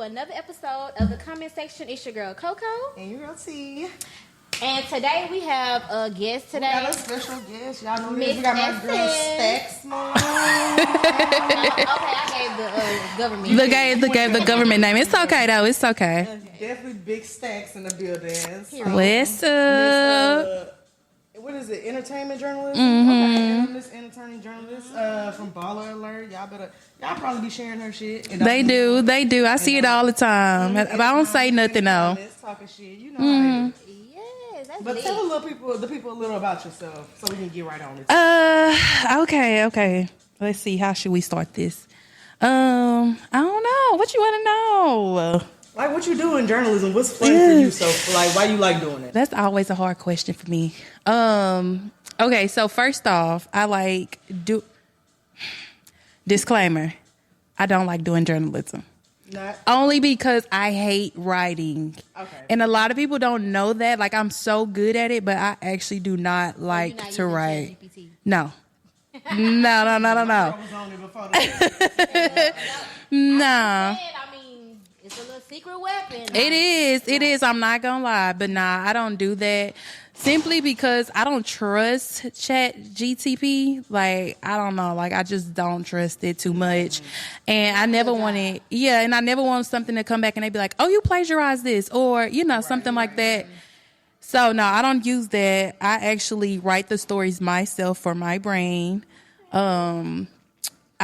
another episode of the comment section. It's your girl Coco. And your girl T. And today we have a guest today. We got a special guest. Y'all know this. We got my girl Stacks. Okay, I gave the government. The government name. It's okay though. It's okay. Definitely big Stacks in the building. So, What's up? what is it? Entertainment journalist? Okay, entertaining journalist from Baller Alert. Y'all probably be sharing her shit. They do. I see it all the time. But I don't say nothing though. Talking shit. You know how it is. But lit. tell the people a little about yourself so we can get right on it. Okay. Let's see. How should we start this? I don't know. What you want to know? Like, what you do in journalism? What's fun for you? So, like, why you like doing it? That's always a hard question for me. Okay. So first off, disclaimer. I don't like doing journalism. Not only because I hate writing. Okay. And a lot of people don't know that. Like, I'm so good at it, but I actually do not like to write. No. No. I mean, it's a little secret weapon. It is. I'm not gonna lie, but nah, I don't do that. Simply because I don't trust Chat GTP. Like, I don't know. Like, I just don't trust it too much. And I never wanted, and I never want something to come back and they be like, oh, you plagiarized this, or, something like that. So, no, I don't use that. I actually write the stories myself for my brain. I've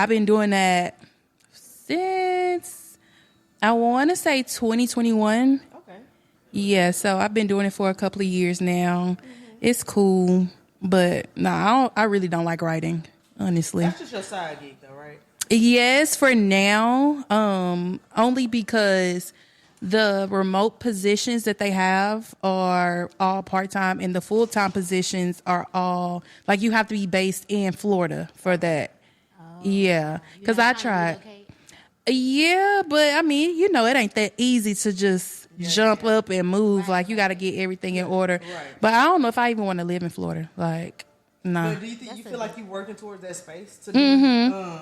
been doing that since, I want to say 2021. Yeah, so I've been doing it for a couple of years now. It's cool, but I really don't like writing, honestly. That's just your side gig, though, right? Yes, for now. Only because the remote positions that they have are all part-time, and the full-time positions are all, like, you have to be based in Florida for that. Oh, yeah, because I tried. Yeah, but I mean, it ain't that easy to just jump up and move. Like, you got to get everything in order. Right. But I don't know if I even want to live in Florida. Like, no. But do you think you feel like you're working towards that space to do, you know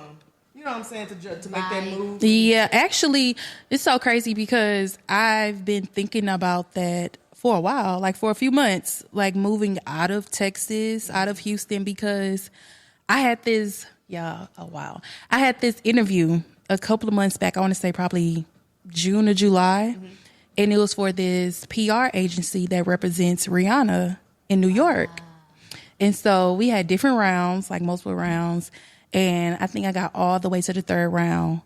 what I'm saying, to make that move? Yeah, actually, it's so crazy because I've been thinking about that for a while, like for a few months, like moving out of Texas, out of Houston, because I had this, I had this interview a couple of months back. I want to say probably June or July. And it was for this PR agency that represents Rihanna in New York. And so we had different rounds, like multiple rounds. And I think I got all the way to the third round.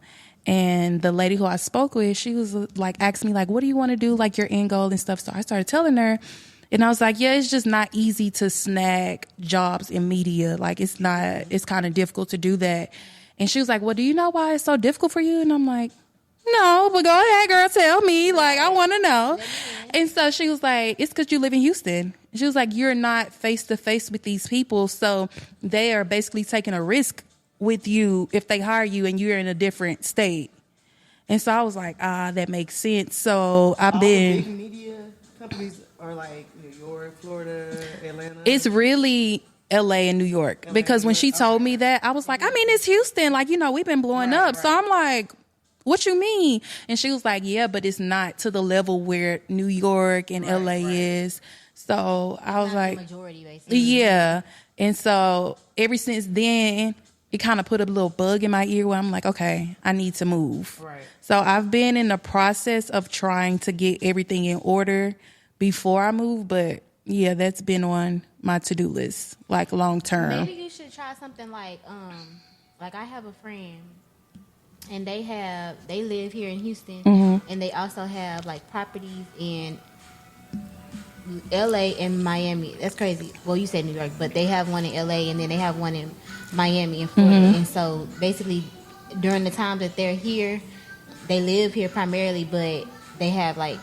And the lady who I spoke with, she was like, asked me, like, what do you want to do? Like, your end goal and stuff. So I started telling her. And I was like, it's just not easy to snag jobs in media. Like, it's kind of difficult to do that. And she was like, well, do you know why it's so difficult for you? And I'm like, no, but go ahead, girl, tell me. Like, I want to know. And so she was like, it's because you live in Houston. She was like, you're not face to face with these people. So they are basically taking a risk with you if they hire you and you're in a different state. And so I was like, that makes sense. So I've been. Big media companies are like New York, Florida, Atlanta. It's really LA and New York. Because when she told me that, I was like, I mean, it's Houston. Like, we've been blowing up. Right. So I'm like, what you mean? And she was like, yeah, but it's not to the level where New York and LA is. So I was like, the majority, basically. Yeah. And so ever since then, it kind of put a little bug in my ear where I'm like, okay, I need to move. Right. So I've been in the process of trying to get everything in order before I move. But yeah, that's been on my to-do list, like long term. Maybe you should try something like I have a friend. And they live here in Houston, and they also have like properties in LA and Miami. That's crazy. Well, you said New York, but they have one in LA, and then they have one in Miami and Florida. And so basically, during the time that they're here, they live here primarily, but they have like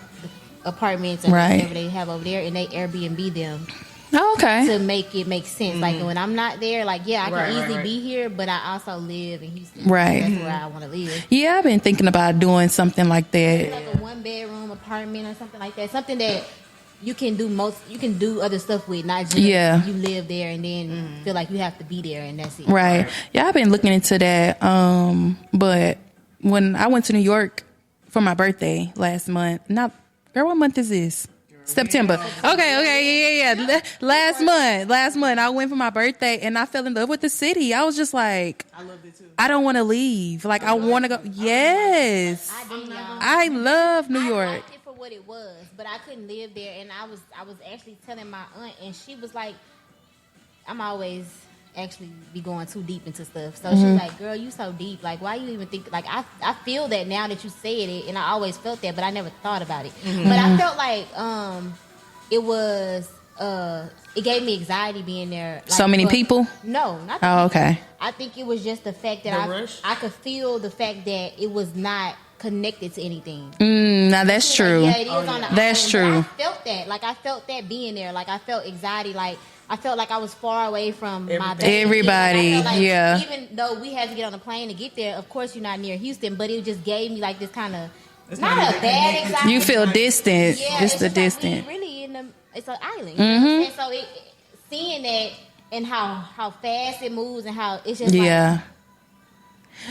apartments and whatever they have over there, and they Airbnb them. Oh, okay. To make it make sense. Like, when I'm not there, like, I can easily be here, but I also live in Houston. Right. That's where I want to live. Yeah, I've been thinking about doing something like that. Like a 1-bedroom apartment or something like that. Something that you can do other stuff with, not just you live there and then feel like you have to be there and that's it. Right. Yeah, I've been looking into that. But when I went to New York for my birthday last month. Not, girl, what month is this? September. Okay, yeah. Last month, I went for my birthday and I fell in love with the city. I was just like, I loved it too. I don't want to leave. Like, I want to go. Yes. I love New I York. liked it for what it was, but I couldn't live there. And I was actually telling my aunt, and she was like, I'm always actually be going too deep into stuff. So she's like, girl, you so deep. Like, why you even think, like, I feel that now that you said it, and I always felt that, but I never thought about it. But I felt like it was, it gave me anxiety being there. Like, So many people? No, not Oh, okay. I think it was just the fact that I could feel the fact that it was not connected to anything. Now that's true. Yeah, it is on the That's island, true. but I felt that. Like, I felt that being there. Like, I felt anxiety. Like, I felt like I was far away from my baby. Everybody, Like, I felt like yeah. Even though we had to get on a plane to get there, of course you're not near Houston, but it just gave me like this kind of, not a bad anxiety. You feel distant. Yeah, It's the just like distant. we really in the, it's an island. And so seeing that and how fast it moves and how it's just Yeah.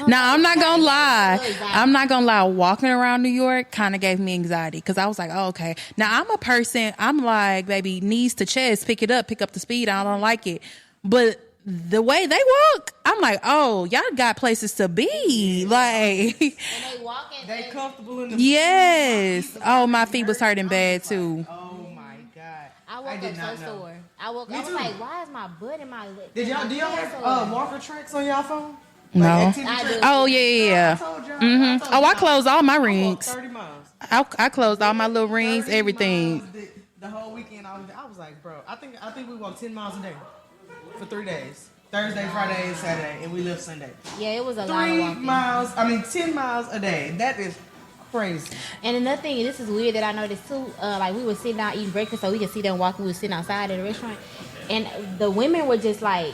Now, I'm not going to lie. Really bad. I'm not going to lie. Walking around New York kind of gave me anxiety because I was like, oh, okay. Now, I'm a person, I'm like, baby, knees to chest, pick up the speed. I don't like it. But the way they walk, I'm like, oh, y'all got places to be. Like, and they walking. They comfortable in the yes. Oh, my feet was hurting bad, too. Oh my God. I woke did up not so know. sore. I was too. like, why is my butt in my leg? Do y'all have walker tracks on y'all phone? No. activity I do. tracks? Oh, yeah. I told y'all. Oh, I closed all my I walked rings. 30 miles. I closed all my little rings, 30 everything. miles the whole weekend I was like, bro, I think we walked 10 miles a day for 3 days. Thursday, Friday, and Saturday, and we left Sunday. Yeah, it was a lot of 3 walking. miles, 10 miles a day. That is crazy. And another thing, this is weird that I noticed too. Like, we were sitting down eating breakfast, so we could see them walking. We were sitting outside at the restaurant, and the women were just like,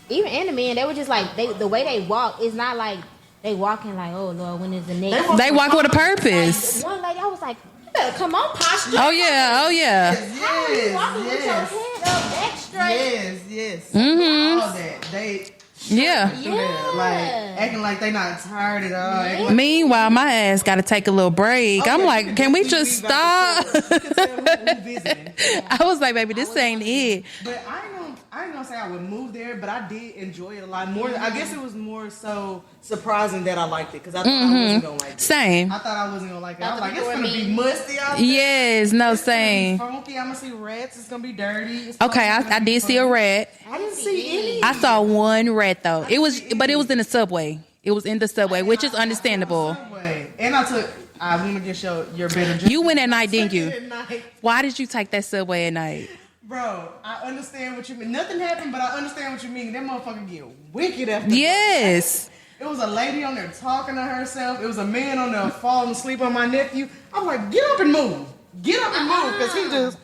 even and the men, they were just like, the way they walk is not like they walking like, oh Lord, when is the next? They walk with a purpose. One lady, I was like, you better come on, posture. Oh, yeah. Oh, yeah. How are you walking with your head up, back straight? Yes. Mm-hmm. All that. They Yeah. do that. Like, acting like they not tired at all. Acting like- Meanwhile, my ass got to take a little break. I'm Okay, like, can we just stop? You can tell who visiting. I was like, baby, this ain't it. But I ain't gonna say I would move there, but I did enjoy it a lot more. I guess it was more so surprising that I liked it because I thought I wasn't gonna like it. Same. I thought I wasn't gonna like it. I was Thought like, the it's people gonna were be mean. musty out there. Yes, no, It's gonna be same. funky. I'm gonna see rats. It's gonna be dirty. It's Okay, probably I gonna be did see a funny. rat. I didn't see any. I saw one rat though. It was in the subway. It was in the subway, which is understandable. Subway. And I want to get your better. You went at night, didn't you? At night. Why did you take that subway at night? Bro, I understand what you mean. Nothing happened, but I understand what you mean. That motherfucker get wicked after. Yes. It was a lady on there talking to herself. It was a man on there falling asleep on my nephew. I'm like, get up and move. Get up and move. Because he just,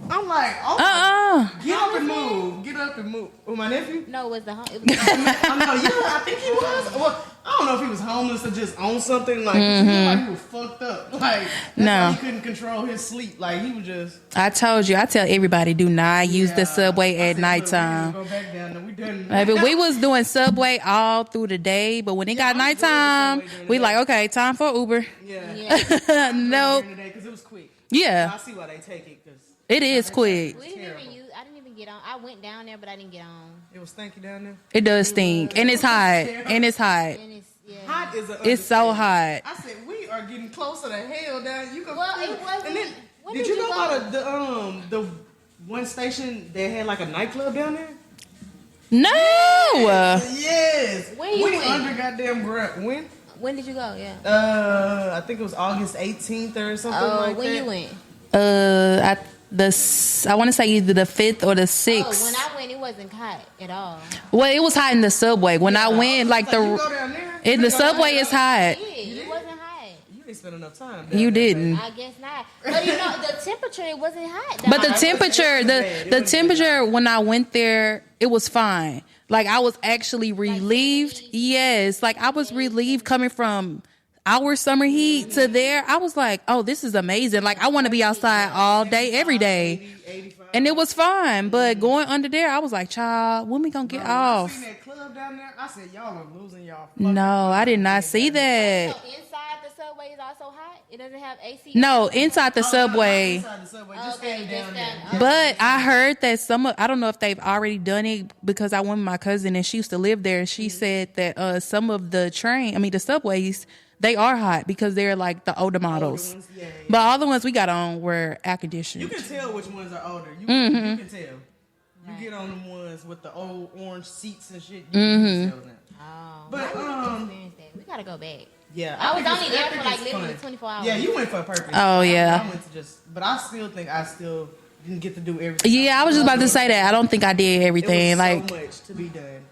I'm like, oh, get up and move. Get up and move. With my nephew? No, it was the I think he was. Well, I don't know if he was homeless or just on something. Like, he looked like he was fucked up. Like, that's why he couldn't control his sleep. Like, he was just. I told you. I tell everybody, do not use the subway at nighttime. Go back down there. We done. Baby, we was doing subway all through the day, but when it got nighttime, we like, okay, time for Uber. Yeah. Nope. Because it was quick. Yeah, I see why they take it. Because it is quick. We didn't even use. I didn't even get on. I went down there, but I didn't get on. it was stinky down there. It does stink, and it's hot, and it's hot. And it's Hot is a. It's so hot. I said we are getting closer to hell down. You can. Well, feel it wasn't- And then, when did did you you know go? about the one station that had like a nightclub down there? No. Yes. When you we went? under goddamn when? When did you go? Yeah. I think it was August 18th or something Oh, like when that. you went? I want to say either the 5th or the 6th. Oh, when I went, it wasn't hot at all. Well, it was hot in the subway. When I went, like you go down there. in the subway is hot. Yeah, it wasn't hot. You didn't spend enough time. down You there, didn't. I guess not. But you know, the temperature, it wasn't hot. But the It temperature, wasn't bad. It the wasn't temperature when I went there, it was fine. Like I was actually relieved. Yes, like I was relieved coming from our summer heat to there. I was like, oh, this is amazing. Like I want to be outside all day, every day. 85. And it was fine. But going under there, I was like, child, when we gonna get I off? seen that club club down there? I said, y'all are losing y'all. No, I did not see that. So inside the subway is also hot? It doesn't have AC? No, inside the Not subway. inside the subway, just Okay, standing just down there. standing- But I heard that I don't know if they've already done it because I went with my cousin and she used to live there. She said that some of the the subways, they are hot because they're like the older models. Ones, yeah. But all the ones we got on were air You conditioned. can tell which ones are older. You can tell. You get on them ones with the old orange seats and shit. You can tell that. Oh, But, experience that. We gotta go back. Yeah, I was think only it's- there I for think like it's literally fun. 24 hours. Yeah, you went for a purpose. Oh, yeah. I went to but I still think I still didn't get to do everything. Yeah, I was just about to say that. I don't think I did It everything. was Like, so much to be done.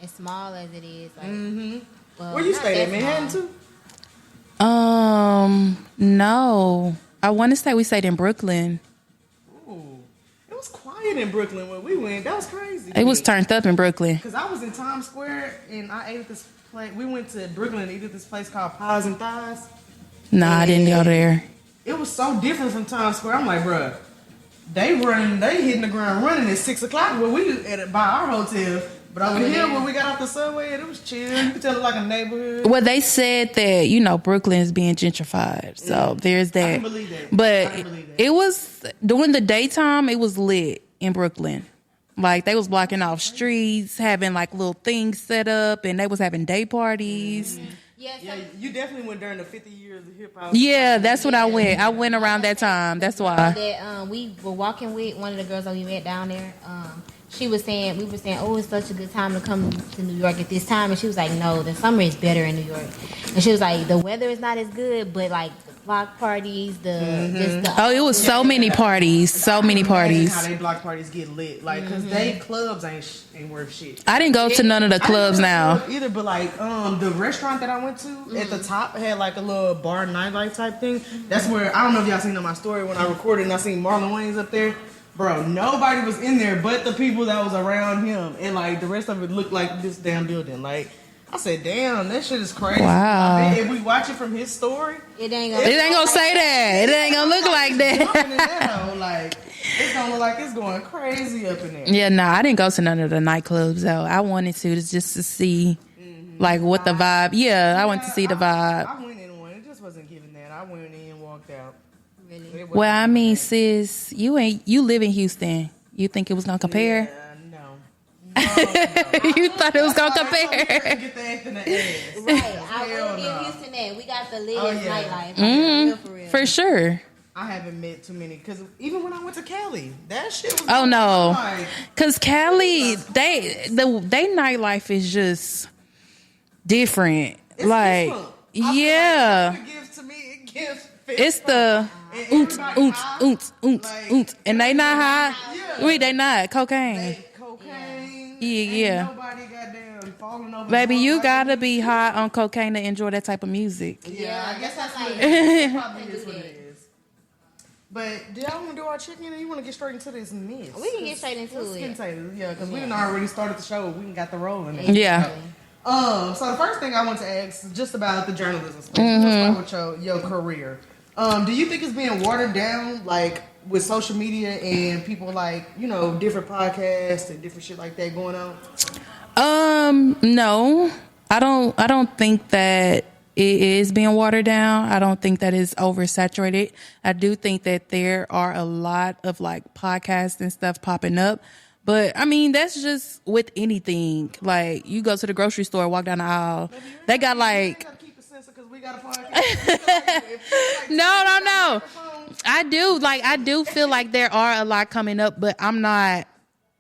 As small as it is. Like, well, Where you not stayed that at Manhattan small. too? no. I want to say we stayed in Brooklyn. Ooh, it was quiet in Brooklyn when we went. That was crazy. It was turned up in Brooklyn. Because I was in Times Square and I ate at this place. We went to Brooklyn and ate at this place called Pies and Thighs. Nah, I didn't go there. It was so different from Times Square. I'm like, bruh, they hitting the ground running at 6 o'clock where we at by our hotel. But over here, when we got off the subway, it was chill. You could tell it like a neighborhood. Well, they said that, Brooklyn is being gentrified. So there's that. I can believe that. But I can believe that. it was, during the daytime, it was lit in Brooklyn. Like, they was blocking off streets, having, like, little things set up, and they was having day parties. Yeah, so Yeah, you definitely went during the 50 years of hip hop. Yeah, that's what I went. I went around that time. That's why. that we were walking with one of the girls that we met down there. We were saying, oh, it's such a good time to come to New York at this time, and she was like, no, the summer is better in New York. And she was like, the weather is not as good, but like the block parties, Oh, it was so many parties. So many parties. How they block parties get lit, like, cause they clubs ain't worth shit. I didn't go to none of the clubs now. Either, but like the restaurant that I went to at the top had like a little bar nightlife type thing. That's where I don't know if y'all seen on my story when I recorded and I seen Marlon Wayans up there. Bro, nobody was in there but the people that was around him, and like the rest of it looked like this damn building. Like I said, damn, that shit is crazy. Wow. I bet if we watch it from his story, it ain't It ain't gonna say that. It ain't gonna look like jumping in that. that hole, like it's gonna look like it's going crazy up in there. Yeah, no, I didn't go to none of the nightclubs though. I wanted to just to see like what the vibe. Yeah, I went to see the vibe. I went in one. It just wasn't giving that. I went in and walked out. really. It wasn't Well, I giving mean, that. sis, you live in Houston. You think it was gonna compare? Yeah, no. You thought it was gonna compare? Get the act in the ass. Right, I Hell will give no. Houston that. We got the latest Oh, yeah. nightlife. For real, for real. For sure. I haven't met too many because even when I went to Cali, that shit was. Oh no, like, cause Cali, they nightlife is just different. it's like, fun. I feel yeah, like it gives to me. It gives. it's the oont oont, and they not high. Yeah. Wait, they not cocaine. They cocaine. Yeah, Ain't yeah. Nobody goddamn falling over. Baby, drunk you like gotta me. be high on cocaine to enjoy that type of music. Yeah, I guess that's what like- it is. That probably is what it is. But do y'all want to do our chicken, or you want to get straight into this mess? We can get straight into Let's get it. into it. Yeah, because we done already started the show. We done got the rolling. Yeah. So the first thing I want to ask is just about the journalism space. Mm-hmm. Let's start with your career. Do you think it's being watered down, like with social media and people like different podcasts and different shit like that going on? No, I don't think that it is being watered down. I don't think that it's oversaturated. I do think that there are a lot of like podcasts and stuff popping up. But I mean, that's just with anything. Like you go to the grocery store, walk down the aisle, they got like, Gotta keep it sensitive because we got a podcast. no. I do feel like there are a lot coming up, but I'm not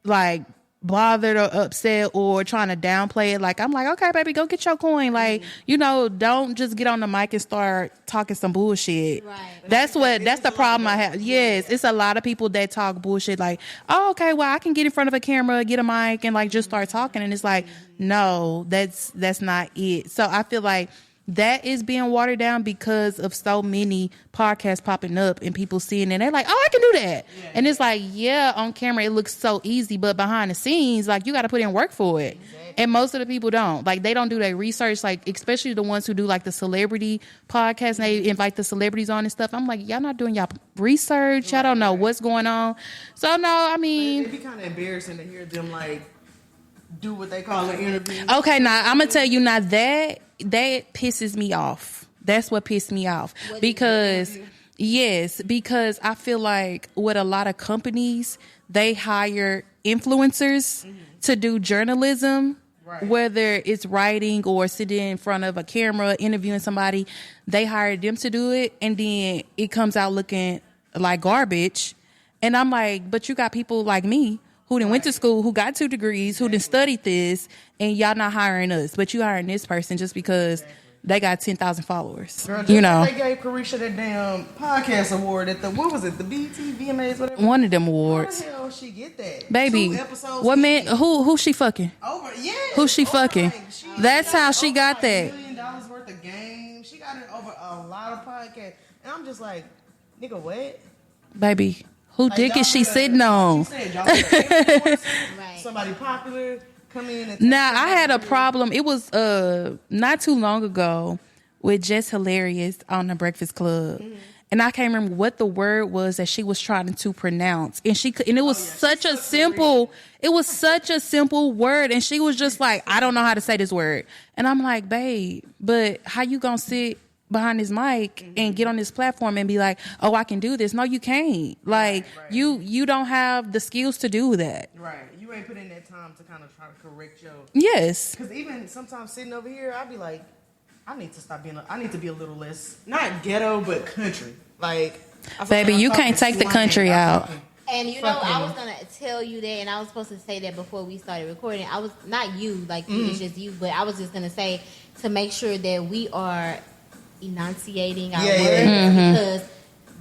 like bothered or upset or trying to downplay it. Like I'm like, okay, baby, go get your coin. Like, don't just get on the mic and start talking some bullshit. Right. That's the problem I have. Yes, it's a lot of people that talk bullshit like, oh, okay, well, I can get in front of a camera, get a mic and like just start talking. And it's like, no, that's not it. So I feel like that is being watered down because of so many podcasts popping up and people seeing it. And they're like, oh, I can do that. Yeah. And it's like, yeah, on camera, it looks so easy. But behind the scenes, like, you got to put in work for it. Exactly. And most of the people don't. Like, they don't do their research, like, especially the ones who do, like, the celebrity podcast. And they invite the celebrities on and stuff. I'm like, y'all not doing y'all research. Y'all don't know what's going on. So, no, I mean. It'd be kind of embarrassing to hear them, like, do what they call an interview. Okay, now I'm gonna tell you now that pisses me off. That's what pissed me off because I feel like with a lot of companies they hire influencers to do journalism. Right. Whether it's writing or sitting in front of a camera, interviewing somebody, they hire them to do it, and then it comes out looking like garbage. And I'm like, but you got people like me who done went to school, who got 2 degrees, who done studied this, and y'all not hiring us, but you hiring this person just because they got 10,000 followers. Girl, you know, they gave Carisha that damn podcast award at the what was it, the BET, VMAs, whatever. One of them awards. How the hell she get that? Baby, 2 episodes what man? Who she fucking? Who she fucking? Like, That's how she got like that. $1 million worth of games. She got it over a lot of podcasts, and I'm just like, nigga, what? Baby, who Like, dick is she sitting on? She said, y'all right. Somebody popular. Come in and now I had a problem. It was not too long ago with Jess Hilarious on the Breakfast Club. And I can't remember what the word was that she was trying to pronounce. And it was such a simple word. And she was just like, I don't know how to say this word. And I'm like, babe, but how you gonna sit behind this mic and get on this platform and be like, oh, I can do this? No, you can't. Like, right. You don't have the skills to do that. Right. You ain't put in that time to kind of try to correct your... Yes. Because even sometimes sitting over here, I'd be like, I need to be a little less, not ghetto, but country. Like, baby, you can't take the country out. And you know, I was gonna tell you that, and I was supposed to say that before we started recording. I was not you, like it's just you, but I was just gonna say to make sure that we are enunciating our words because,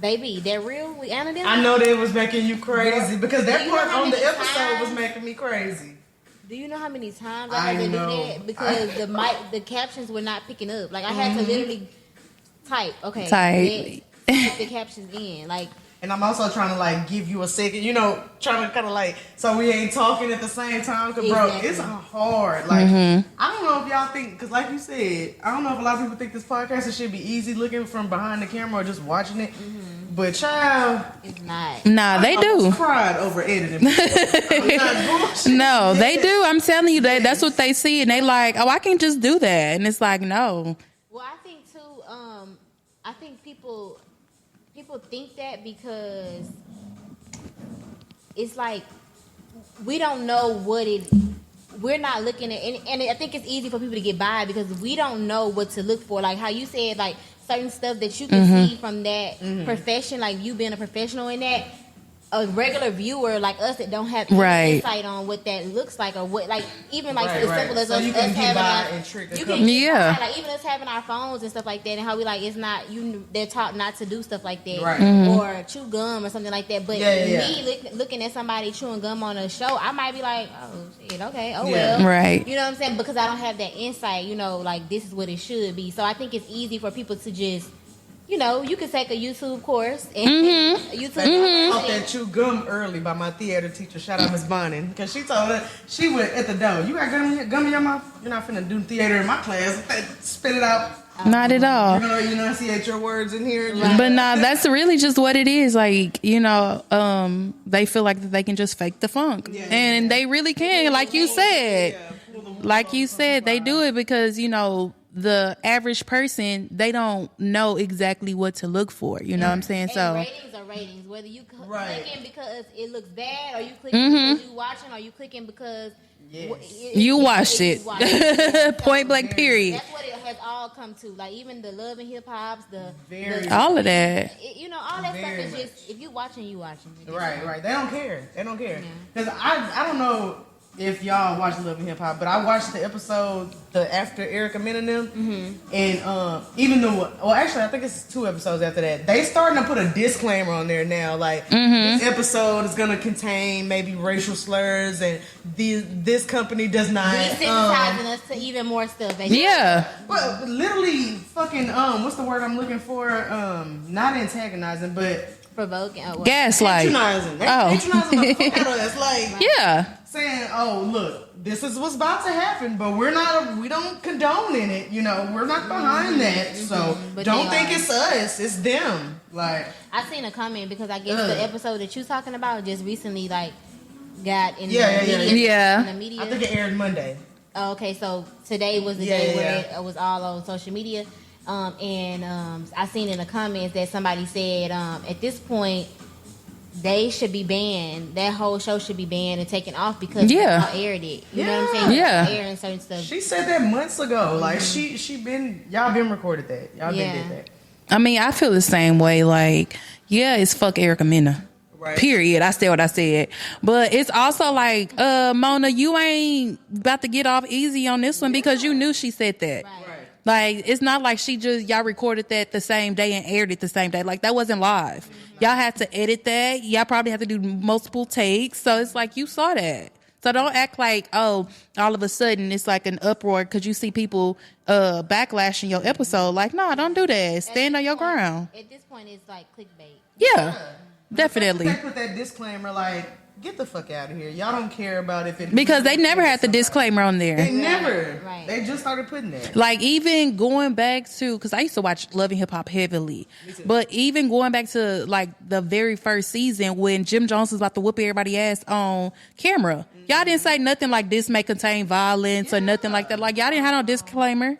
baby, that real we anonymous. I know that was making you crazy because that part on the episode was making me crazy. Do you know how many times I had to do that because the captions were not picking up? Like I had to literally type the captions in, like. And I'm also trying to like give you a second, you know, trying to kind of like so we ain't talking at the same time. Cause bro, it's hard. Like I don't know if y'all think, cause like you said, I don't know if a lot of people think this podcast should be easy looking from behind the camera or just watching it. But child, it's not. Nah, they do. Cried over editing. No, they do. I'm telling you that's what they see, and they like, oh, I can just do that, and it's like, no. Well, I think too. I think people think that because it's like we don't know we're not looking at, and I think it's easy for people to get by because we don't know what to look for. Like how you said, like certain stuff that you can see from that profession, like you being a professional in that. A regular viewer like us that don't have any insight on what that looks like or what, like even like as simple as us having like even us having our phones and stuff like that, and how we like it's not they're taught not to do stuff like that or chew gum or something like that. But me looking at somebody chewing gum on a show, I might be like, oh shit, okay, well, right. You know what I'm saying? Because I don't have that insight. You know, like this is what it should be. So I think it's easy for people to just. You know, you could take a YouTube course and YouTube. I taught that chew gum early by my theater teacher. Shout out Miss Bonnie, because she told her she went at the door. You got gum in your mouth? You're not finna do theater in my class. Spit it out. Not at all. You're gonna enunciate your words in here. But nah, that's really just what it is. Like, you know, they feel like that they can just fake the funk, and they really can. Like you said, they do it because you know. The average person, they don't know exactly what to look for. You know what I'm saying? And so ratings are ratings. Whether you clicking because it looks bad, or you clicking because you watching, or you clicking because you watched it. Point blank. Period. That's what it has all come to. Like even the love and hip hops, all of that. You know, all that stuff is just if you watching, you watching. Right. They don't care. Because I don't know. If y'all watch Love and Hip Hop, but I watched the episode after Erica Mena and even though, well, actually, I think it's 2 episodes after that. They starting to put a disclaimer on there now, like this episode is gonna contain maybe racial slurs, and this company does not desensitizing us to even more stuff. Well, literally, fucking what's the word I'm looking for? Not antagonizing, but provoking, gaslight. Patronizing. Patronizing the fuck out of us, like saying, "Oh, look, this is what's about to happen, but we don't condone in it. You know, we're not behind that. So don't think it's us, it's them." Like I seen a comment because I guess the episode that you talking about just recently, like got in Yeah. Yeah. in the media. I think it aired Monday. Oh, okay, so today was the day where it was all on social media. I seen in the comments that somebody said at this point they should be banned. That whole show should be banned and taken off because y'all aired it. You know what I'm saying? Yeah. Airing certain stuff. She said that months ago. Like y'all been recorded that. Y'all did that. I mean, I feel the same way. Like, yeah, it's fuck Erica Mena. Right. Period. I said what I said. But it's also like, Mona, you ain't about to get off easy on this one because you knew she said that. Right. Like, it's not like y'all recorded that the same day and aired it the same day. Like, that wasn't live. Y'all had to edit that. Y'all probably had to do multiple takes. So it's like, you saw that. So don't act like, oh, all of a sudden it's like an uproar because you see people backlashing your episode. Like, no, don't do that. Stand on your ground. At this point, it's like clickbait. Yeah. Definitely. They put that disclaimer like, get the fuck out of here. Y'all don't care about if it... Because they never had the disclaimer on there. They never. Right. They just started putting that. Like, even going back to... Because I used to watch Love and Hip Hop heavily. But even going back to, like, the very first season when Jim Jones was about to whoop everybody's ass on camera. Y'all didn't say nothing like this may contain violence or nothing like that. Like, y'all didn't have no disclaimer.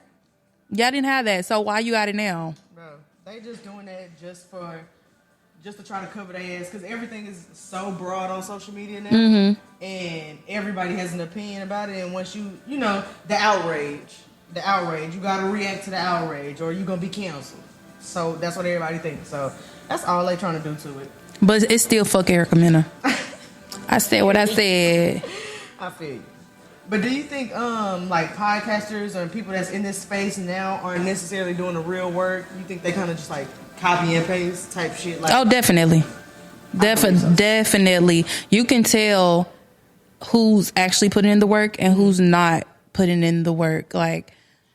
Y'all didn't have that. So why you got it now? Bro, they just doing that just to try to cover their ass because everything is so broad on social media now, and everybody has an opinion about it. And once you know, the outrage, you gotta react to the outrage, or you gonna be canceled. So that's what everybody thinks. So that's all they trying to do to it. But it's still fuck Erica Mena. I said what I said. I feel you. But do you think like podcasters or people that's in this space now aren't necessarily doing the real work? You think they kind of just like copy and paste type shit? Like, oh, definitely. Definitely. You can tell who's actually putting in the work and who's not putting in the work. Like,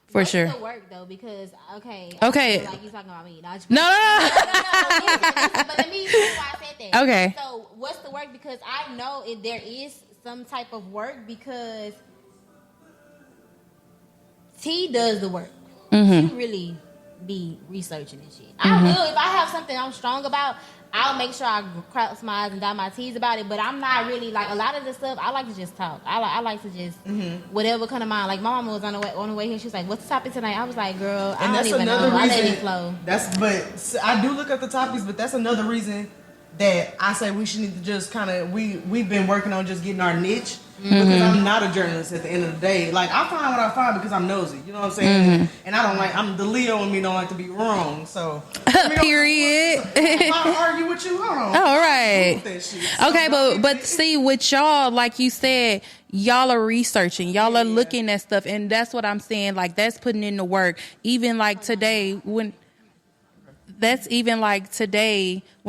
for sure. What's the work though? Because okay. Like you talking about me? No. But let me. That's why I said that. Okay. So what's the work? Because I know if there is some type of work because T does the work. She really be researching and shit. I will if I have something I'm strong about. I'll make sure I cross my I's and dot my T's about it, but I'm not really like a lot of the stuff. I like to just talk. I like to just whatever come to mind. Like my mama was on the way here. She was like, "What's the topic tonight?" I was like, "Girl, I don't even know. I let it flow." But I do look at the topics, but that's another reason that I say we should need to just kind of we've been working on just getting our niche. Because I'm not a journalist at the end of the day. Like, I find what I find because I'm nosy. You know what I'm saying? And I'm the Leo in me don't like to be wrong. So, period. I'll argue with you. Hold on. All right. Okay, So, but see, with y'all, like you said, y'all are researching. Y'all are looking at stuff. And that's what I'm saying. Like, that's putting in the work. Even like today, when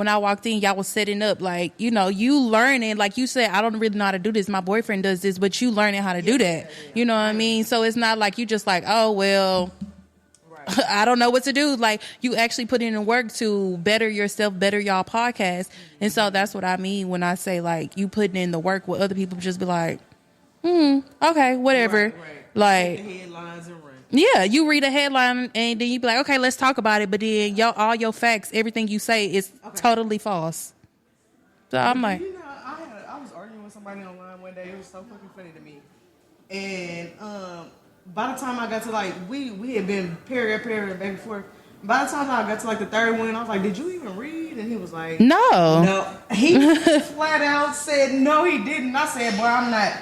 I walked in, y'all was setting up, like, you know, you learning, like you said, I don't really know how to do this. My boyfriend does this, but you learning how to do that. You know what I mean? So it's not like you just like, oh, well, I don't know what to do. Like, you actually put in the work to better yourself, better y'all podcast. And so that's what I mean when I say, like, you putting in the work where other people just be like, okay, whatever. Like, the headlines and run. Yeah, you read a headline and then you be like, okay, let's talk about it. But then all your facts, everything you say is totally false. So I'm like, you know, I was arguing with somebody online one day. It was so fucking funny to me. And by the time I got to like, we had been period back and forth. By the time I got to like the third one, I was like, "Did you even read?" And he was like, No. He flat out said, "No, he didn't." I said, "Boy, I'm not."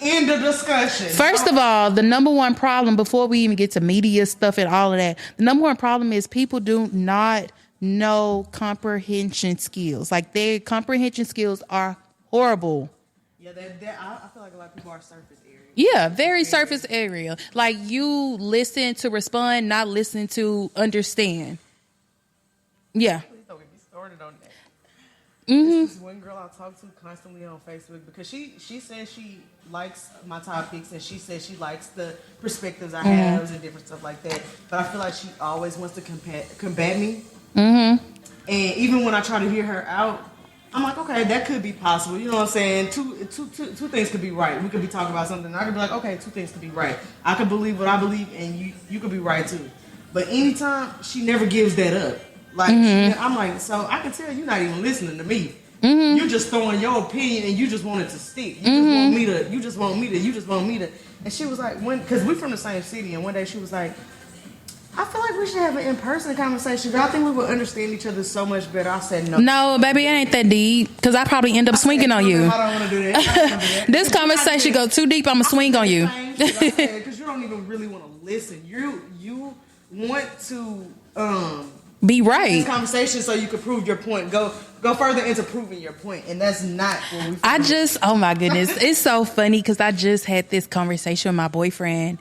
In the discussion. First of all, the number one problem before we even get to media stuff and all of that, the number one problem is people do not know comprehension skills. Like, their comprehension skills are horrible. Yeah, I feel like a lot of people are surface area. Yeah, very surface area. Like, you listen to respond, not listen to understand. Yeah. Please don't get me started on that. Mm-hmm. This is one girl I talk to constantly on Facebook because she says she likes my topics and she says she likes the perspectives I have and different stuff like that. But I feel like she always wants to combat me. Mm-hmm. And even when I try to hear her out, I'm like, okay, that could be possible. You know what I'm saying? Two things could be right. We could be talking about something. I could be like, okay, two things could be right. I could believe what I believe, and you could be right too. But anytime, she never gives that up. Like, I'm like, so I can tell you're not even listening to me. You just throwing your opinion and you just want it to stick. You just want me to. And she was like, because we from the same city, and one day she was like, I feel like we should have an in-person conversation. I think we would understand each other so much better. I said no. No, baby, it ain't that deep. Because I probably end up swinging on you. I don't want to do that. This conversation go too deep, I'm going to swing on you. Because you don't even really want to listen. You want to be right. This conversation so you can prove your point. Go further into proving your point, and that's not what we. Oh my goodness, it's so funny because I just had this conversation with my boyfriend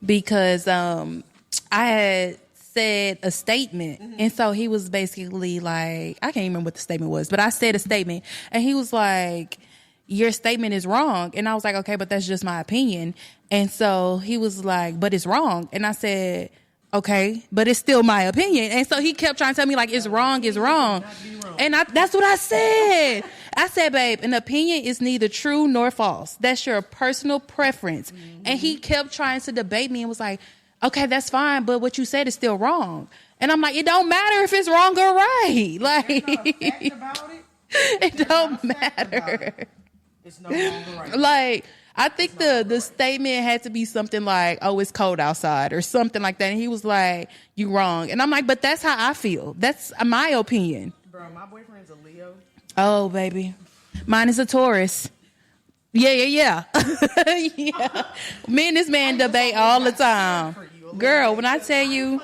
because I had said a statement, and so he was basically like, I can't even remember what the statement was, but I said a statement, and he was like, your statement is wrong. And I was like, okay, but that's just my opinion. And so he was like, but it's wrong. And I said, okay, but it's still my opinion. And so he kept trying to tell me like, it's wrong. And that's what I said. I said, babe, an opinion is neither true nor false. That's your personal preference. And he kept trying to debate me and was like, okay, that's fine, but what you said is still wrong. And I'm like, it don't matter if it's wrong or right. Like, it don't matter. It's no longer right. Like, I think the statement had to be something like, oh, it's cold outside or something like that. And he was like, you wrong. And I'm like, but that's how I feel. That's my opinion. Bro, my boyfriend's a Leo. Oh, baby. Mine is a Taurus. Yeah. Yeah. Me and this man debate all the time. Girl, when I tell you,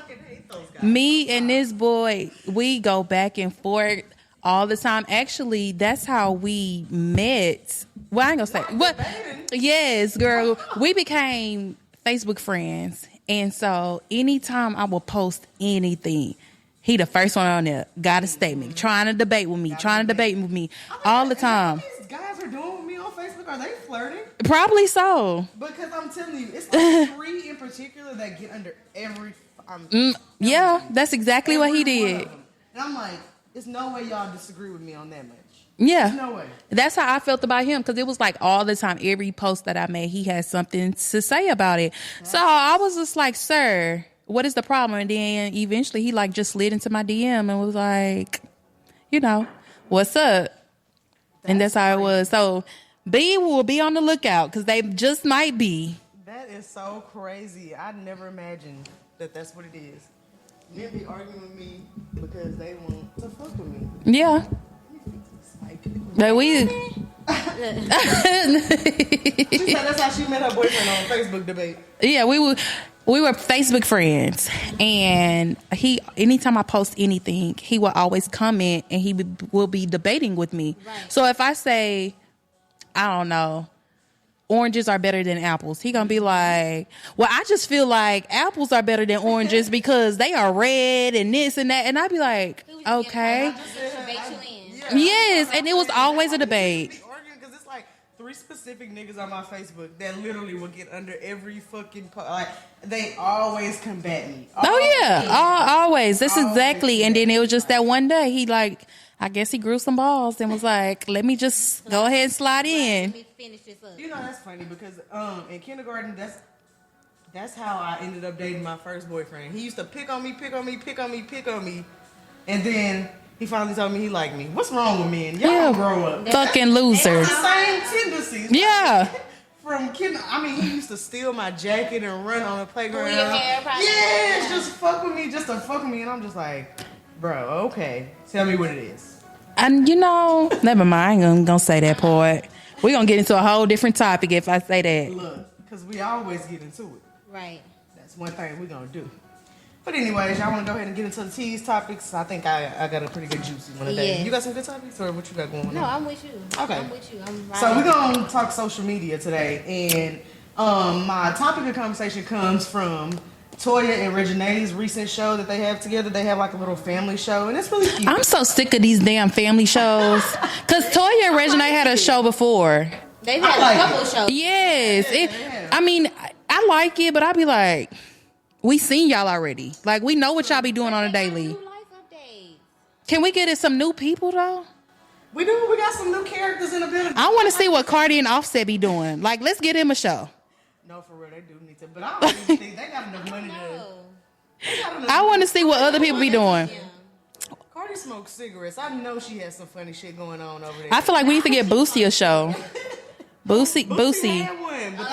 me and this boy, we go back and forth all the time. Actually, that's how we met. Well, I ain't gonna say what. Yes, girl. We became Facebook friends, and so anytime I will post anything, he the first one on there. Got a statement, trying to debate with me, all the time. What these guys are doing with me on Facebook? Are they flirting? Probably so. Because I'm telling you, it's like 3 in particular that get under every. Yeah, that's exactly what he did. And I'm like, there's no way y'all disagree with me on that much. Yeah. There's no way. That's how I felt about him, because it was like all the time, every post that I made, he had something to say about it. So I was just like, sir, what is the problem? And then eventually he like just slid into my DM and was like, what's up? And that's how it was. So B will be on the lookout, because they just might be. That is so crazy. I never imagined that that's what it is. Men be arguing with me because they want to fuck with me. Yeah. But we. She said that's how she met her boyfriend on Facebook debate. Yeah, we were Facebook friends, and anytime I post anything, he will always comment and he will be debating with me. Right. So if I say, I don't know, oranges are better than apples, he gonna be like, well, I just feel like apples are better than oranges because they are red and this and that. And I'd be like, okay. Yes, and it was always a debate. Because it's like 3 specific niggas on my Facebook that literally will get under every fucking like they always combat me. Always. That's exactly. And then it was just that one day he like, I guess he grew some balls and was like, let me just go ahead and slide in. Let me finish this up. That's funny because in kindergarten that's how I ended up dating my first boyfriend. He used to pick on me, and then he finally told me he liked me. What's wrong with men? Y'all don't grow up. Fucking losers. The same tendencies. Yeah. From kinder, he used to steal my jacket and run on the playground. Yeah, just fuck with me, just to fuck with me. And I'm just like, bro, okay. Tell me what it is. And never mind. I ain't gonna say that part. We're gonna get into a whole different topic if I say that. Look, because we always get into it. Right. That's one thing we're gonna do. But anyways, y'all want to go ahead and get into the tease topics? I think I got a pretty good juicy one today. Yeah. You got some good topics, or what you got going on? No, I'm with you. Okay. I'm with you. I'm right. So we're going to talk social media today. And my topic of conversation comes from Toya and Regine's recent show that they have together. They have like a little family show, and it's really cute. I'm so sick of these damn family shows. Because Toya and Regine had a show before. They've had a couple of shows. Yes. I like it, but I be like, we seen y'all already. Like, we know what y'all be doing on a daily. New life updates. Can we get some new people, though? We do. We got some new characters in the building. I want to see what Cardi and Offset be doing. Like, let's get him a show. No, for real, they do need to. But I don't even think they got enough money to. I want to see what other people be doing. Cardi always smokes cigarettes. I know she has some funny shit going on over there. I feel like we need to get Boosie a show. Boosie. had one, but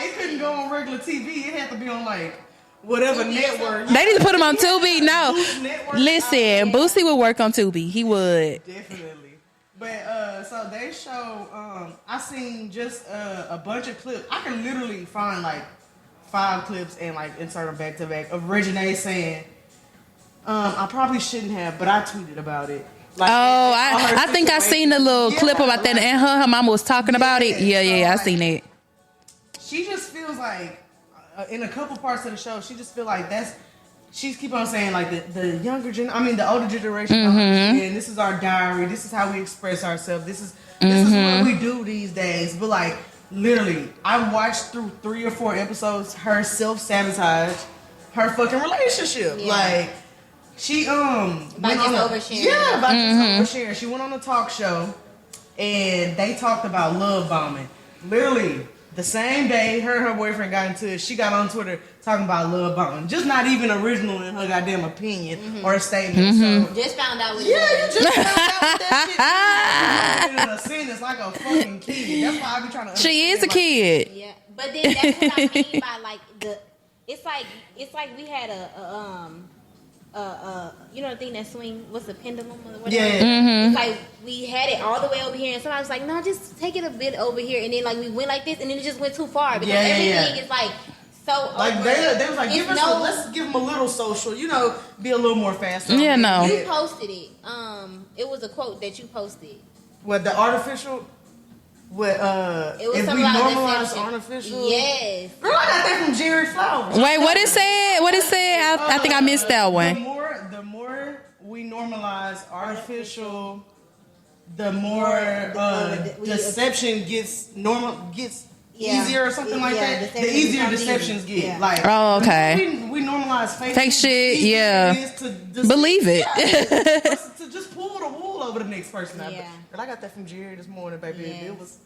it couldn't go on regular TV. It had to be on like whatever network. They need to put him on Tubi. No, Network. listen, Boosie would work on Tubi. He would. Definitely. But so they show. I seen just a bunch of clips. I can literally find like 5 clips and like insert them back to back of Reginae saying, "I probably shouldn't have, but I tweeted about it." Like, I think I seen a little clip about that, and her mama was talking about it. Yeah, I seen it. She just feels like, in a couple parts of the show, she just feel like she's keep on saying like the younger the older generation, and this is our diary, this is how we express ourselves, this is what we do these days. But like literally, I watched through 3 or 4 episodes her self-sabotage her fucking relationship. Yeah. Like she by just oversharing. Yeah, by just oversharing. She went on a talk show and they talked about love bombing. Literally the same day her and her boyfriend got into it, she got on Twitter talking about love bombing. Just not even original in her goddamn opinion or a statement. So Just found out what you just found out what that shit is. In a sentence like a fucking kid. That's why I be trying to understand. She is a kid. Yeah, but then that's what I mean by like it's like we had you know the thing that swing, what's the pendulum or whatever? Yeah. It's like we had it all the way over here and somebody was like, no, just take it a bit over here, and then like we went like this and then it just went too far because everything is like so like over. they was like, let's give them a little social, be a little more faster. Yeah, no. You posted it. It was a quote that you posted. What, the artificial? What, It was if we something about normalize deception. artificial? Yes. Girl, I got that from Jerry Flowers. Wait, what it said? I think I missed that one. The more we normalize artificial, the more deception gets easier or something like that. The easier deceptions get. Yeah. Like, Oh, okay. We normalize Fake shit, yeah. Believe it. To just pull the wool over the next person. Yeah. Girl, I got that from Jerry this morning, baby. Yes. It was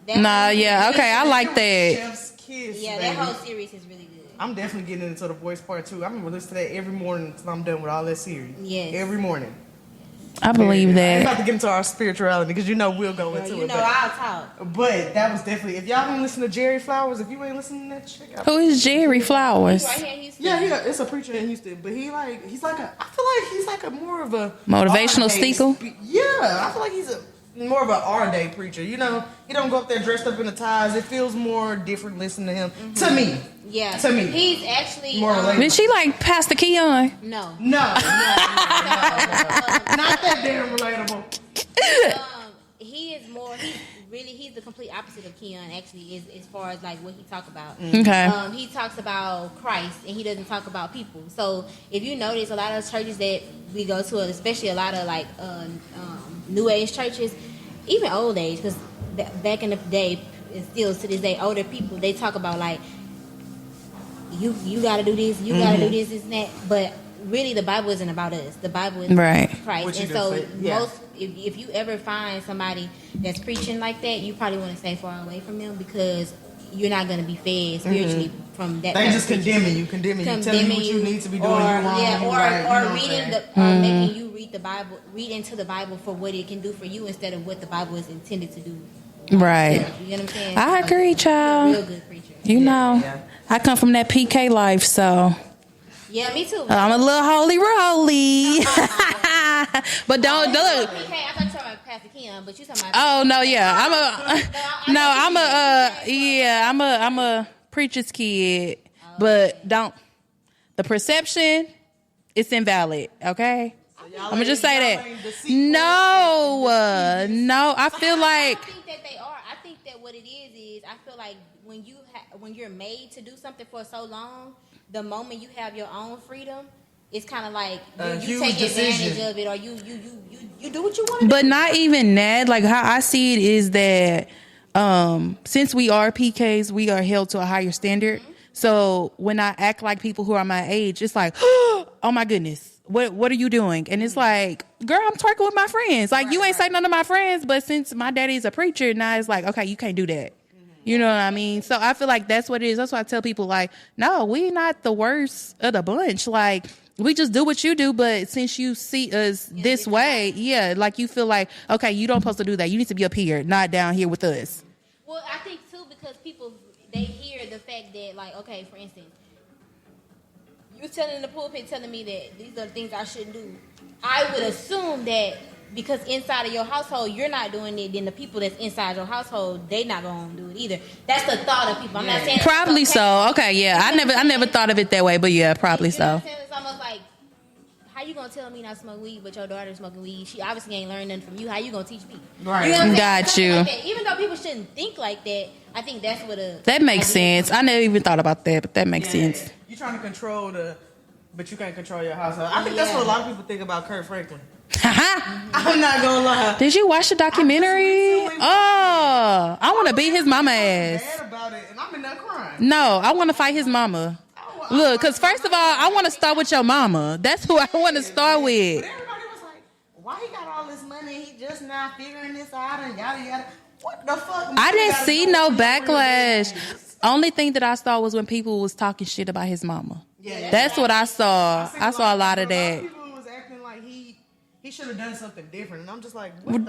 Nah, yeah, okay, I like that. Chef's kiss. Yeah, baby. that whole series is really good. I'm definitely getting into The Voice Part 2. I'm gonna listen to that every morning until I'm done with all that series. Yes. Every morning. I believe I ain't that. about to get into our spirituality because we'll go into it. I'll talk. But that was definitely, if y'all don't listen to Jerry Flowers, if you ain't listening to that shit, Who is Jerry Flowers? Right here in Houston. yeah, it's a preacher in Houston, but he's like I feel like he's like a more of a Motivational our day speaker? Yeah, I feel like he's more of an our day preacher. He don't go up there dressed up in the ties. It feels more different listening to him. To me. Yeah. To me. He's actually More relatable. Did she like Pastor Keon? No. No. Not that damn relatable. He is more. He's the complete opposite of Keon. Actually, as far as like what he talk about. Okay. He talks about Christ and he doesn't talk about people. So if you notice, a lot of churches that we go to, especially a lot of like new age churches, even old age, because back in the day, and still to this day, older people they talk about like you got to do this, you got to do this and that, but. Really, the Bible isn't about us. The Bible is Right. Christ. And so, if you ever find somebody that's preaching like that, you probably want to stay far away from them because you're not going to be fed spiritually from that. They just condemning you, telling you what you need to be doing. Or reading making you read the Bible, read into the Bible for what it can do for you instead of what the Bible is intended to do. Right. You know what I'm saying? I agree, child. Real good preacher. I come from that PK life, so. Yeah, me too. I'm a little holy roly. But don't look. PK, I thought you were talking about Pastor Keon, but you talking about. Oh no, yeah, I'm a preacher's kid, but don't. The perception, it's invalid. Okay, I'm gonna just say that. No, I feel like. I think that they are. I think that what it is I feel like when you're made to do something for so long. The moment you have your own freedom, it's kind of like you take advantage of it, or you do what you want to do. But not even that. Like how I see it is that since we are PKs, we are held to a higher standard. Mm-hmm. So when I act like people who are my age, it's like, oh my goodness, what are you doing? And it's like, girl, I'm twerking with my friends. Like you ain't say none of my friends, but since my daddy's a preacher, now it's like, okay, you can't do that. You know what I mean? So I feel like that's what it is. That's why I tell people like, no, we not the worst of the bunch. Like we just do what you do, but since you see us this way, like you feel like, okay, you don't supposed to do that. You need to be up here, not down here with us. Well, I think too because people they hear the fact that like, okay, for instance, you telling in the pulpit telling me that these are the things I shouldn't do. I would assume that because inside of your household you're not doing it, then the people that's inside your household they not gonna do it either. That's the thought of people. I'm not saying probably so. Okay, yeah, I never thought of it that way, but yeah, probably so. It's almost like, how you gonna tell me not to smoke weed, but your daughter's smoking weed? She obviously ain't learned nothing from you. How you gonna teach me? Right. You know what I'm Got saying? you. Like that. Even though people shouldn't think like that, I think that's what that makes sense. I never even thought about that, but that makes sense. You're trying to control but you can't control your household. I think that's what a lot of people think about Kurt Franklin. I'm not gonna lie. Did you watch the documentary? Oh, I want to beat his mama ass. Mad about it, and I'm in there crying. No, I want to fight his mama. Look, because first of all, I want to start with your mama. That's who I want to start with. But everybody was like, why he got all this money? He just now figuring this out and yada yada. What the fuck? I didn't see no backlash. Only thing that I saw was when people was talking shit about his mama. Yeah, that's what I saw. I saw a lot of that. People was acting like he should have done something different, and I'm just like, what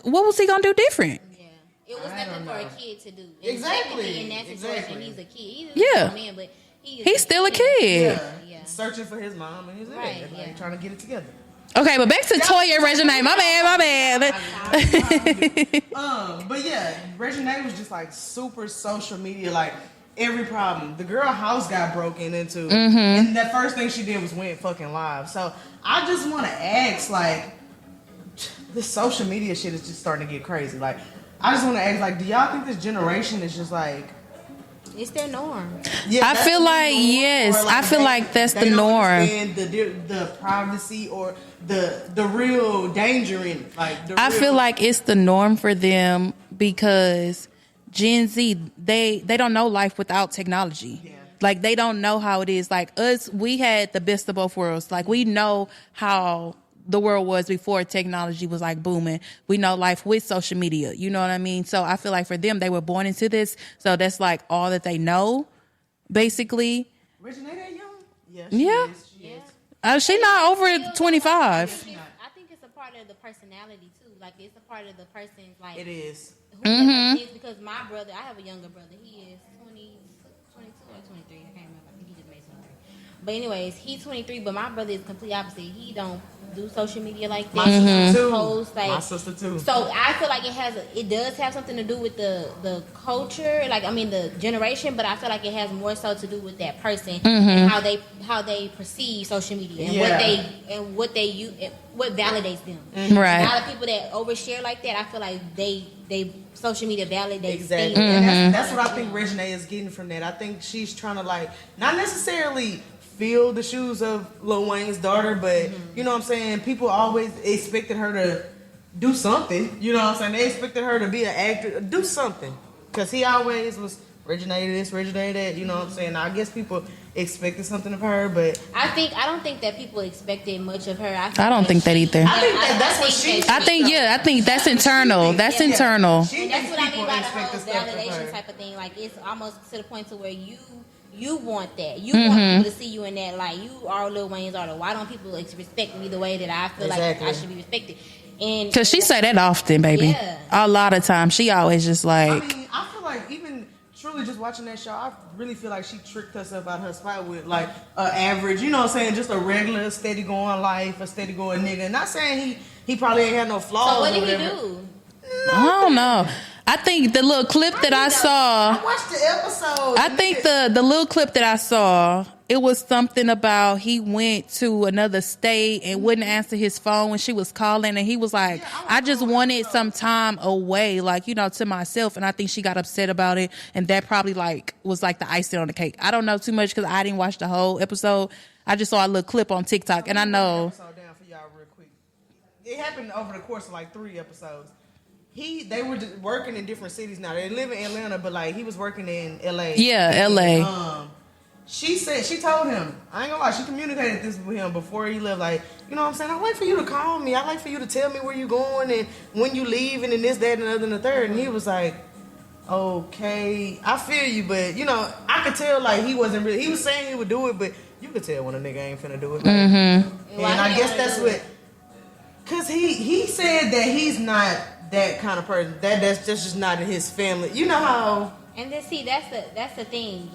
was he gonna do different? Yeah, it was nothing for a kid to do. And exactly. In that situation, he's a kid. He's yeah. A man, but he's still a kid. Yeah. Searching for his mom and his dad, like, trying to get it together. Okay, but back to Toya and Reginae. My bad. But yeah, Reginae was just like super social media, like every problem. The girl house got broken into, and that first thing she did was went fucking live. So I just want to ask, like, this social media shit is just starting to get crazy. Like, I just want to ask, like, do y'all think this generation is just like, it's their norm? Yeah, I feel like yes. I feel like that's the norm. The privacy or the real danger in it. Like I feel like it's the norm for them because Gen Z they don't know life without technology. Yeah. Like they don't know how it is. Like us, we had the best of both worlds. Like we know how the world was before technology was like booming. We know life with social media. You know what I mean? So I feel like for them, they were born into this. So that's like all that they know, basically. Reginae that young? Yeah. She is. She's not over 25. I think it's a part of the personality too. Like it's a part of the person's like. It is. Who that is because my brother, I have a younger brother. He is 22 or 23. I can't remember. I think he just made 23. But anyways, he's 23. But my brother is complete opposite. He don't do social media like that. My sister too. Post, like, my sister too. So I feel like it does have something to do with the culture, like I mean the generation, but I feel like it has more so to do with that person and how they perceive social media and what they use, what validates them. Right. A lot of people that overshare like that, I feel like they social media validates exactly. things. And that's what I think Reginae is getting from that. I think she's trying to like not necessarily fill the shoes of Lil Wayne's daughter, but you know what I'm saying? People always expected her to do something. You know what I'm saying? They expected her to be an actor, do something. Because he always was Reginae this, Reginae that, you know what I'm saying? Now, I guess people expected something of her, but I don't think that people expected much of her. I don't think that either. I think that's what she. I think that's internal. That's internal. That's what I mean by the whole validation type of thing. Like it's almost to the point to where you want that. You want people to see you in that light. You are Lil Wayne's daughter. Why don't people respect me the way that I feel like I should be respected? And because she say that often, baby. Yeah. A lot of times, she always just like. I mean, I feel like even truly just watching that show, I really feel like she tricked herself out of her spot with like an average, you know what I'm saying, just a regular, steady going life, a steady going nigga. Not saying he probably ain't had no flaws. So what did he do? I don't know. I think the little clip that I saw. I watched the episode. I think the little clip that I saw, it was something about he went to another state and wouldn't answer his phone when she was calling, and he was like, I just wanted some time away, like, you know, to myself. And I think she got upset about it, and that probably like was like the icing on the cake. I don't know too much because I didn't watch the whole episode. I just saw a little clip on TikTok, and I know. Down for y'all real quick. It happened over the course of like 3 episodes. They were just working in different cities now. They live in Atlanta, but like he was working in LA. Yeah, LA. She told him, I ain't gonna lie, she communicated this with him before he left. Like, you know what I'm saying? I like for you to call me. I like for you to tell me where you going and when you leaving and this, that, and the other and the third. And he was like, okay, I feel you, but you know, I could tell like he wasn't really. He was saying he would do it, but you could tell when a nigga ain't finna do it. Like, and I guess that's what. Cause he said that he's not that kind of person. That's just not in his family. You know how. And then see, that's the thing.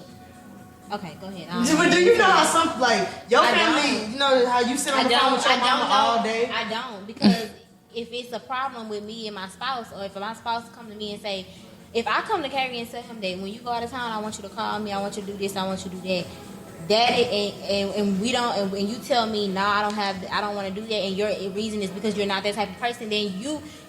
Okay, go ahead. But do you know how some like your family? You know how you sit on the phone with your mama all day? I don't, because if it's a problem with me and my spouse, or if my spouse come to me and say, if I come to Carrie and tell him that when you go out of town, I want you to call me, I want you to do this, I want you to do that. And we don't, and you tell me, no, I don't want to do that, and your reason is because you're not that type of person, then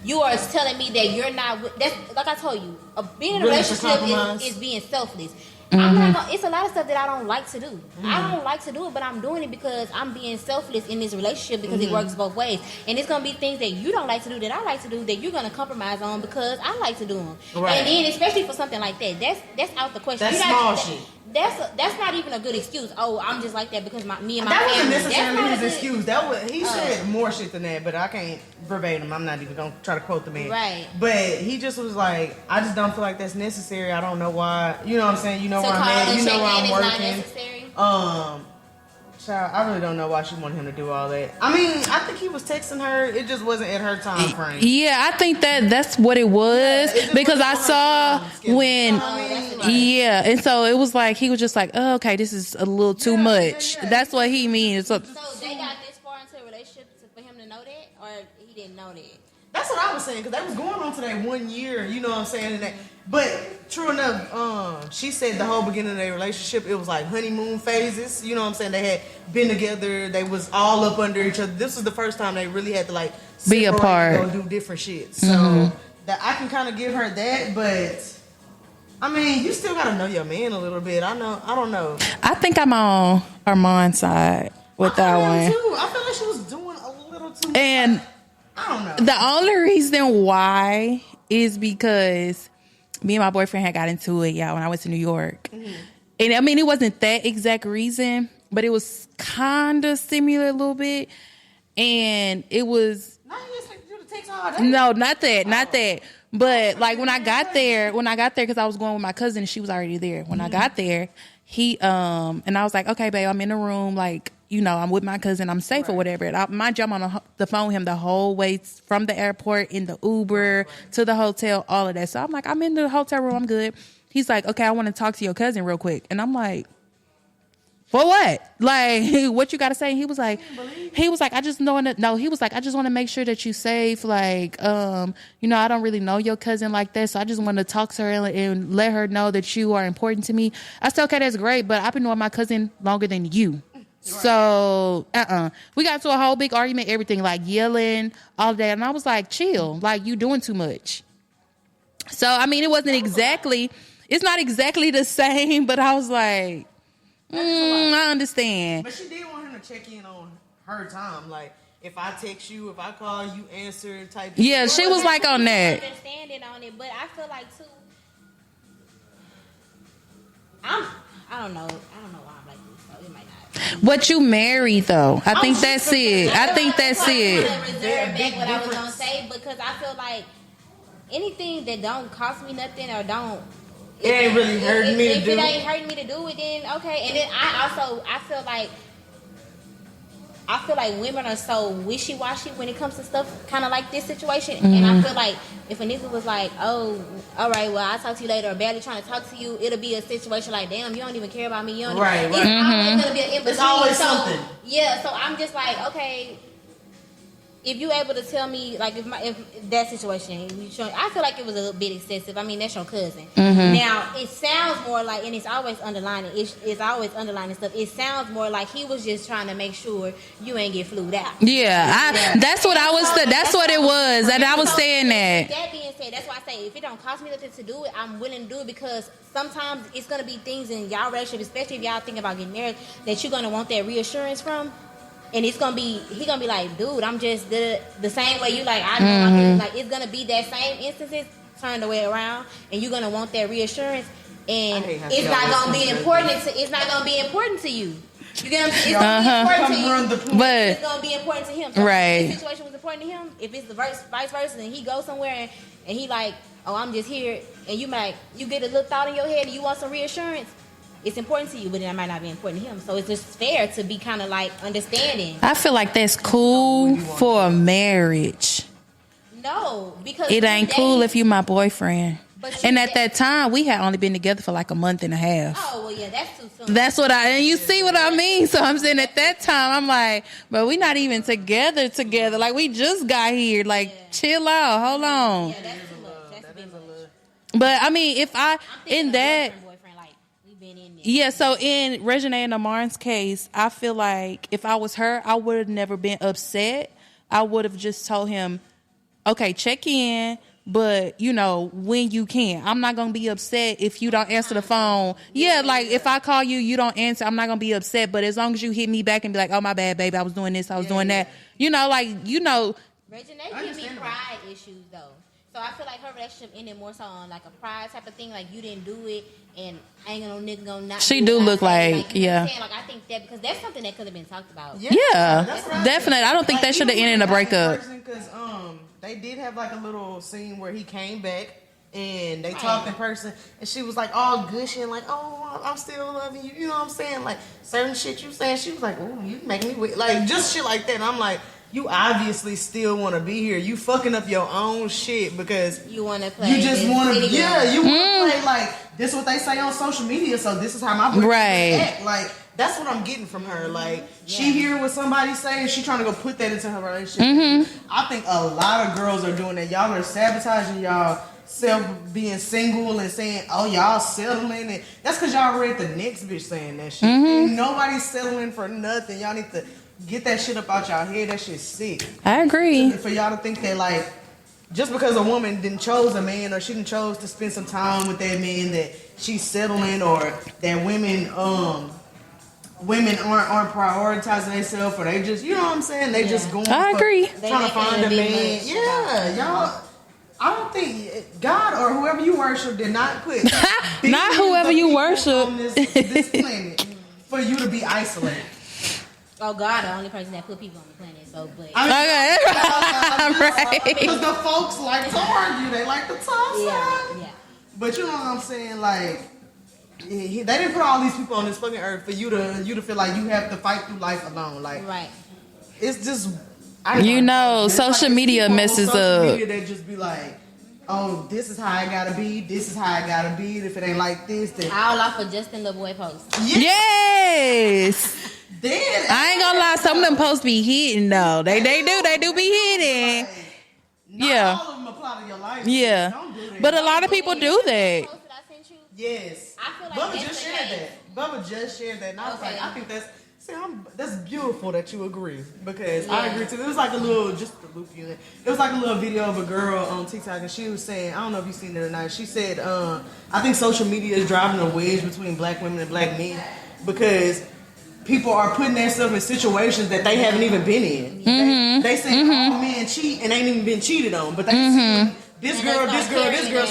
you are telling me that you're not. That's like I told you, being in a relationship is being selfless. I'm not gonna, it's a lot of stuff that I don't like to do. I don't like to do it, but I'm doing it because I'm being selfless in this relationship because it works both ways. And it's gonna be things that you don't like to do that I like to do that you're gonna compromise on because I like to do them. Right. And then especially for something like that, that's out the question. That's small shit. That's not even a good excuse. Oh, I'm just like that because me and my family. That wasn't necessarily his excuse. That was he said more shit than that, but I can't verbatim. I'm not even gonna try to quote the man. Right. But he just was like, I just don't feel like that's necessary. I don't know why. You know what I'm saying? You know where I'm at. You know where I'm working. Child, I really don't know why she wanted him to do all that. I mean, I think he was texting her. It just wasn't at her time frame. Yeah, I think that's what it was, because I saw when, and so it was like he was just like, oh, okay, this is a little too much. Yeah. That's what he means. So they got this far into a relationship for him to know that, or he didn't know that? That's what I was saying, because they was going on to that 1 year. You know what I'm saying? But true enough, she said the whole beginning of their relationship, it was like honeymoon phases. You know what I'm saying? They had been together. They was all up under each other. This was the first time they really had to like be apart, and go do different shit. So that I can kind of give her that, but I mean, you still gotta know your man a little bit. I don't know. I think I'm on Armand's side with that one too. I feel like she was doing a little too much. And I don't know. The only reason why is because me and my boyfriend had got into it, when I went to New York. And I mean, it wasn't that exact reason, but it was kind of similar a little bit. And it was... No, not that. But like when I got there, because I was going with my cousin and she was already there. When I got there, he, and I was like, okay, babe, I'm in the room, like, you know, I'm with my cousin, I'm safe or whatever. And mind you, I'm on the phone with him the whole way from the airport, in the Uber, to the hotel, all of that. So I'm like, I'm in the hotel room, I'm good. He's like, okay, I want to talk to your cousin real quick. And I'm like, for what? Like, what you got to say? And he was like, I just want to make sure that you safe. Like, you know, I don't really know your cousin like that. So I just want to talk to her and let her know that you are important to me. I said, okay, that's great. But I've been knowing my cousin longer than you. So, we got into a whole big argument, everything, like yelling, all that. And I was like, chill, like you doing too much. So, I mean, it's not exactly the same, but I was like, I understand. But she did want him to check in on her time. Like, if I text you, if I call you, answer type. Yeah, she was like on that. Understanding on it, but I feel like too. I don't know why I'm like this, so it might not. But you married though. I think that's it. I think that's it. Reserve back what I was gonna say, because I feel like anything that don't cost me nothing or don't. It ain't really hurting me to do. If it ain't hurting me to do it, then okay. And then I feel like women are so wishy-washy when it comes to stuff kind of like this situation. And I feel like if a nigga was like, oh, all right, well, I'll talk to you later, or barely trying to talk to you, it'll be a situation like, damn, you don't even care about me. You don't right. It's always going to be an in-between. It's always something. Yeah, so I'm just like, okay, if you able to tell me, like, if that situation, I feel like it was a bit excessive. I mean, that's your cousin. Now, it sounds more like, and it's always underlining. It's always underlining stuff. It sounds more like he was just trying to make sure you ain't get flued out. Yeah, that's what I was. That's what it was, and I was saying that. That being said, that's why I say if it don't cost me nothing to do it, I'm willing to do it, because sometimes it's gonna be things in y'all relationship, especially if y'all thinking about getting married, that you're gonna want that reassurance from. And it's gonna be, he gonna be like, dude, I'm just the same way you like. I know my kids, like, it's gonna be that same instances turned the way around, and you're gonna want that reassurance, and it's not gonna be important. It's not gonna be important to you. You get what I'm saying? It's gonna be important to you, but it's gonna be important to him. So right. If this situation was important to him, if it's the vice versa, and he goes somewhere and he like, oh, I'm just here, and you get a little thought in your head and you want some reassurance. it's important to you, but then it might not be important to him. So it's just fair to be kind of like understanding. I feel like that's cool for a marriage. No, because it ain't cool if you my boyfriend. And at that time, we had only been together for like a month and a half. Oh, well, yeah, that's too soon. That's what and you see what I mean? So I'm saying at that time, I'm like, but we not even together. Like, we just got here. Like, chill out. Hold on. Yeah, that's too much. That's been much. But, I mean, if in that... Boyfriend, like, we've been in there. Yeah, so in Regina and Amar's case, I feel like if I was her, I would have never been upset. I would have just told him, okay, check in. But, you know, when you can. I'm not going to be upset if you don't answer the phone. Yeah, like, if I call you, you don't answer, I'm not going to be upset. But as long as you hit me back and be like, oh, my bad, baby, I was doing this, I was doing that. You know, like, you know. Regina give me pride issues, though. So I feel like her relationship ended more so on, like, a pride type of thing. Like, you didn't do it, and I ain't gonna no nigga gonna not She do do it. look like You know yeah. what I'm saying? Like, I think that, because that's something that could have been talked about. Yeah, definitely. I don't think that should have ended in a breakup. Because they did have like a little scene where he came back and they talked in person, and she was like all gushy and like, oh, I'm still loving you. You know what I'm saying? Like certain shit you saying, she was like, oh, you making me wait. Like just shit like that. And I'm like, you obviously still want to be here. You fucking up your own shit because you want to play. You just want to, you want to play like this. Is what they say on social media. So this is how my boyfriend act. Like that's what I'm getting from her. Like she hear what somebody saying, she trying to go put that into her relationship. I think a lot of girls are doing that. Y'all are sabotaging y'all self being single and saying, oh, y'all settling. And that's because y'all read the next bitch saying that shit. Ain't nobody's settling for nothing. Y'all need to get that shit up out y'all head. That shit's sick. I agree. For y'all to think that like just because a woman didn't chose a man or she didn't chose to spend some time with that man that she's settling, or that women aren't prioritizing themselves, or they just, you know what I'm saying, they just going I agree. trying to find a man. Yeah, y'all. I don't think God or whoever you worship did not put not whoever you worship on this planet for you to be isolated. Oh, God, the only person that put people on the planet. So, but right. Because the folks like to argue, they like to talk. Yeah. But you know what I'm saying? Like, they didn't put all these people on this fucking earth for you to feel like you have to fight through life alone. Like, right. It's just, social media messes social up. Media that just be like, oh, this is how I gotta be. This is how I gotta be. If it ain't like this, then all off of Justin LaBoy post. Yes. Then I ain't gonna lie, some of them posts be hitting though. They do be hitting. Not all of them apply to your life. Yeah. Don't do that. But a lot of people do that. Yes. I feel like Bubba just shared that. Bubba just shared that. And I was like, I think that's beautiful that you agree, because I agree too. It was like a little, just to loop you in. It was like a little video of a girl on TikTok, and she was saying, I don't know if you've seen it or not. She said, I think social media is driving a wedge between black women and black men, because people are putting themselves in situations that they haven't even been in. They say all men cheat and ain't even been cheated on, but they see this girl,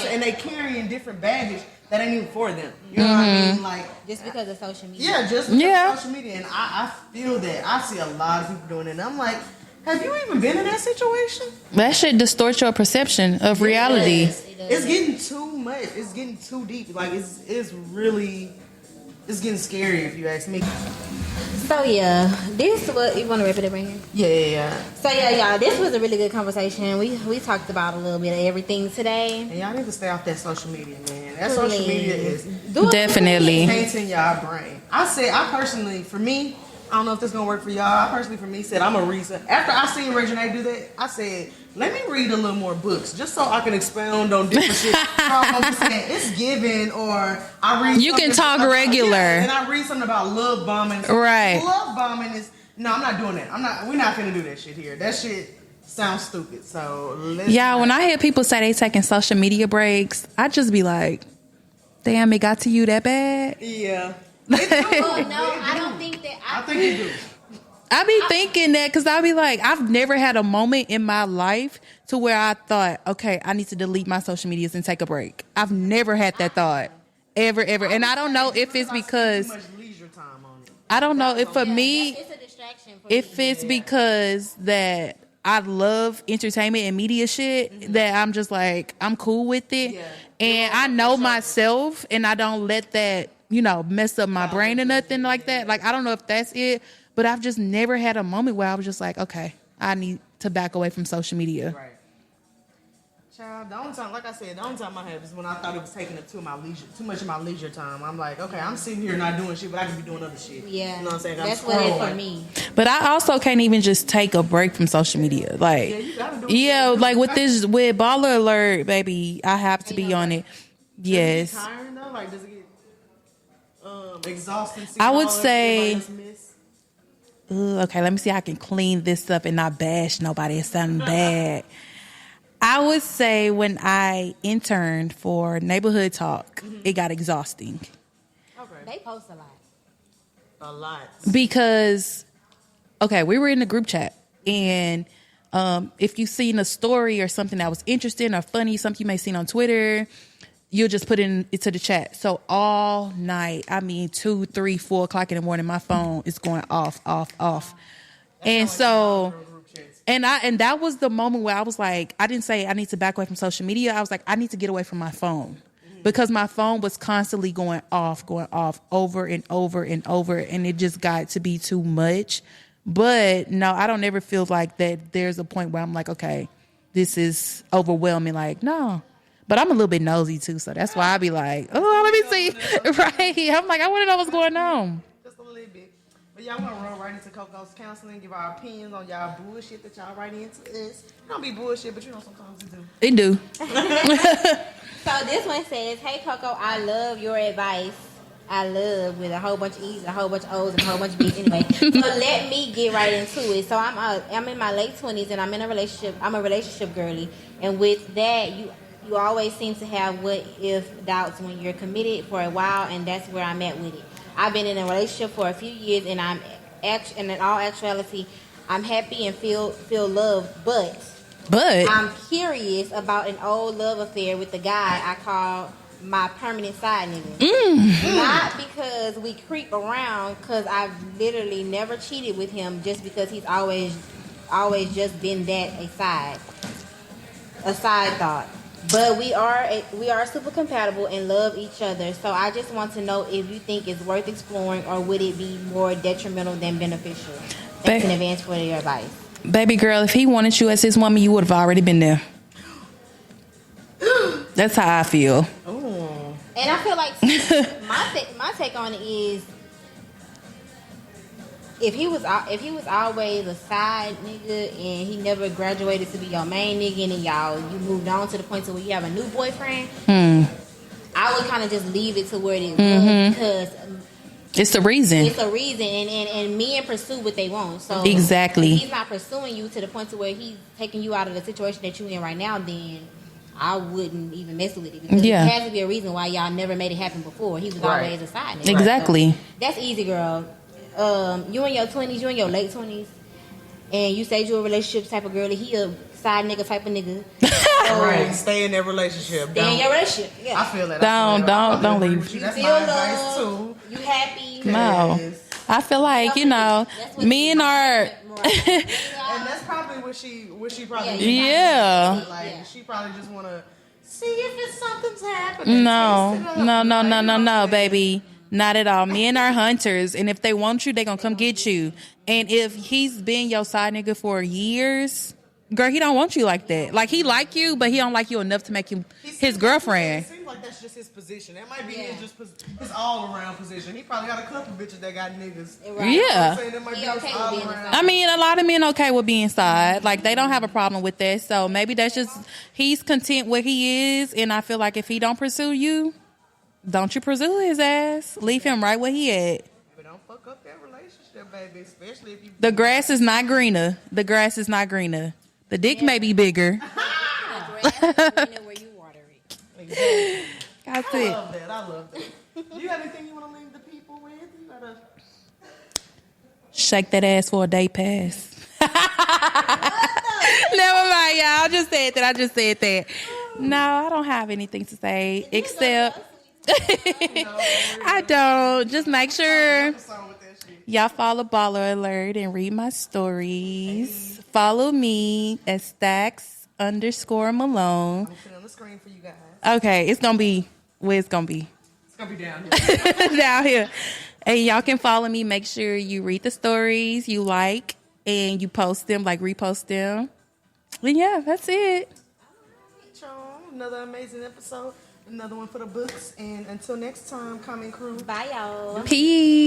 and they carrying different baggage that ain't even for them. You know what I mean? Like just because of social media. Yeah, just because of social media. And I feel that. I see a lot of people doing it. And I'm like, have you even been in that situation? That shit distorts your perception of reality. It's getting too much. It's getting too deep. Like it's really, it's getting scary if you ask me. So yeah, this what you want to wrap it up right here? Yeah. So yeah, y'all, this was a really good conversation. We talked about a little bit of everything today. And y'all need to stay off that social media, man. That social media is definitely painting y'all brain. I personally, for me, I don't know if this is gonna work for y'all. I personally, for me, said I'm a reason. After I seen Regina do that, I said, let me read a little more books just so I can expound on different shit. I'm just saying it's given, or I read. You can talk regular, and I read something about love bombing. Right. Love bombing is no. I'm not doing that. We're not gonna do that shit here. That shit sounds stupid. So when I hear people say they taking social media breaks, I just be like, damn, it got to you that bad? Yeah. Well, no, I don't think that. I think you do. I be thinking that because I be like, I've never had a moment in my life to where I thought, okay, I need to delete my social medias and take a break. I've never had that thought. Ever. And I don't know if it's because, I don't know if for me, it's a distraction for if me. it's because that I love entertainment and media shit, that I'm just like, I'm cool with it. And I know myself, and I don't let that mess up my brain or nothing like that. Like, I don't know if that's it, but I've just never had a moment where I was just like, okay, I need to back away from social media. Right. Child, the only time, like I said, the only time I had is when I thought it was taking up too much of my leisure time. I'm like, okay, I'm sitting here not doing shit, but I can be doing other shit. Yeah. You know what I'm saying? That's what it is for me. But I also can't even just take a break from social media. Like, you gotta do it. like with Baller Alert, baby, I have to be on it. Yes. Does it get tiring though? Like, does it get exhausting? I would say. Okay, let me see how I can clean this up and not bash nobody. It's something bad. I would say when I interned for Neighborhood Talk, it got exhausting. Okay. They post a lot. A lot. Because, okay, we were in the group chat, and if you've seen a story or something that was interesting or funny, something you may have seen on Twitter, you'll just put it into the chat. So all night, 2, 3, 4 o'clock in the morning, my phone is going off. And so... And that was the moment where I was like, I didn't say I need to back away from social media. I was like, I need to get away from my phone because my phone was constantly going off over and over and over. And it just got to be too much. But no, I don't ever feel like that there's a point where I'm like, okay, this is overwhelming. Like, no. But I'm a little bit nosy too. So that's why I be like, oh, let me see. Right. I'm like, I want to know what's going on. Just a little bit. But y'all want to run right into Coco's counseling, give our opinions on y'all bullshit that y'all write into us. It don't be bullshit, but sometimes it do. It do. So this one says, hey, Coco, I love your advice. I love with a whole bunch of E's, a whole bunch of O's, and a whole bunch of B's. Anyway, so let me get right into it. So I'm in my late 20s, and I'm in a relationship. I'm a relationship girly. And with that, you always seem to have what if doubts when you're committed for a while, and that's where I'm at with it. I've been in a relationship for a few years, and in all actuality, I'm happy and feel loved, but I'm curious about an old love affair with the guy I call my permanent side nigga. Not because we creep around, because I've literally never cheated with him, just because he's always just been that a side thought. But we are super compatible and love each other. So I just want to know if you think it's worth exploring, or would it be more detrimental than beneficial? Thanks in advance for your advice. Baby girl, if he wanted you as his woman, you would have already been there. That's how I feel. Ooh. And I feel like my take on it is, if he was always a side nigga and he never graduated to be your main nigga, and you moved on to the point to where you have a new boyfriend, I would kind of just leave it to where it is, because it's the reason. It's a reason, and men pursue what they want. So exactly, if he's not pursuing you to the point to where he's taking you out of the situation that you're in right now, then I wouldn't even mess with it, because there has to be a reason why y'all never made it happen before. He was always a side nigga. Exactly. So that's easy, girl. You in your 20s, you in your late 20s, and you say you're a relationship type of girl, and he a side nigga type of nigga. Right, stay in that relationship. Stay in your relationship. Yeah. I feel that. Don't leave. You feel love. Too. You happy? No. I feel like, men are. And that's probably what she probably. Yeah. Like she probably just want to see if it's something's happening. No, baby. Not at all. Men are hunters, and if they want you, they gonna come get you. And if he's been your side nigga for years, girl, he don't want you like that. Like, he like you, but he don't like you enough to make you his girlfriend. It seems like that's just his position. That might be his all-around position. He probably got a couple bitches that got niggas. Right. Yeah. I mean, a lot of men okay with being side. Like, they don't have a problem with that. So maybe that's just, he's content where he is, and I feel like if he don't pursue you, don't you pursue his ass. Leave him right where he at. But don't fuck up that relationship, baby. Especially if you. The grass is not greener. The grass is not greener. The dick may be bigger. The grass is greener where you water it. Exactly. That's I it. love that. Do you have anything you want to leave the people with? You gotta shake that ass for a day pass. Never mind, y'all. I just said that. No, I don't have anything to say except. I don't. Just make sure y'all follow Baller Alert and read my stories. Follow me at Stacks_Malone. I'm put it on the screen for you guys. Okay, it's gonna be where it's gonna be. It's I'll be down here. down here. And y'all can follow me. Make sure you read the stories you like and you post them, like repost them. And yeah, that's it. Another amazing episode. Another one for the books. And until next time, Common Crew. Bye, y'all. Peace.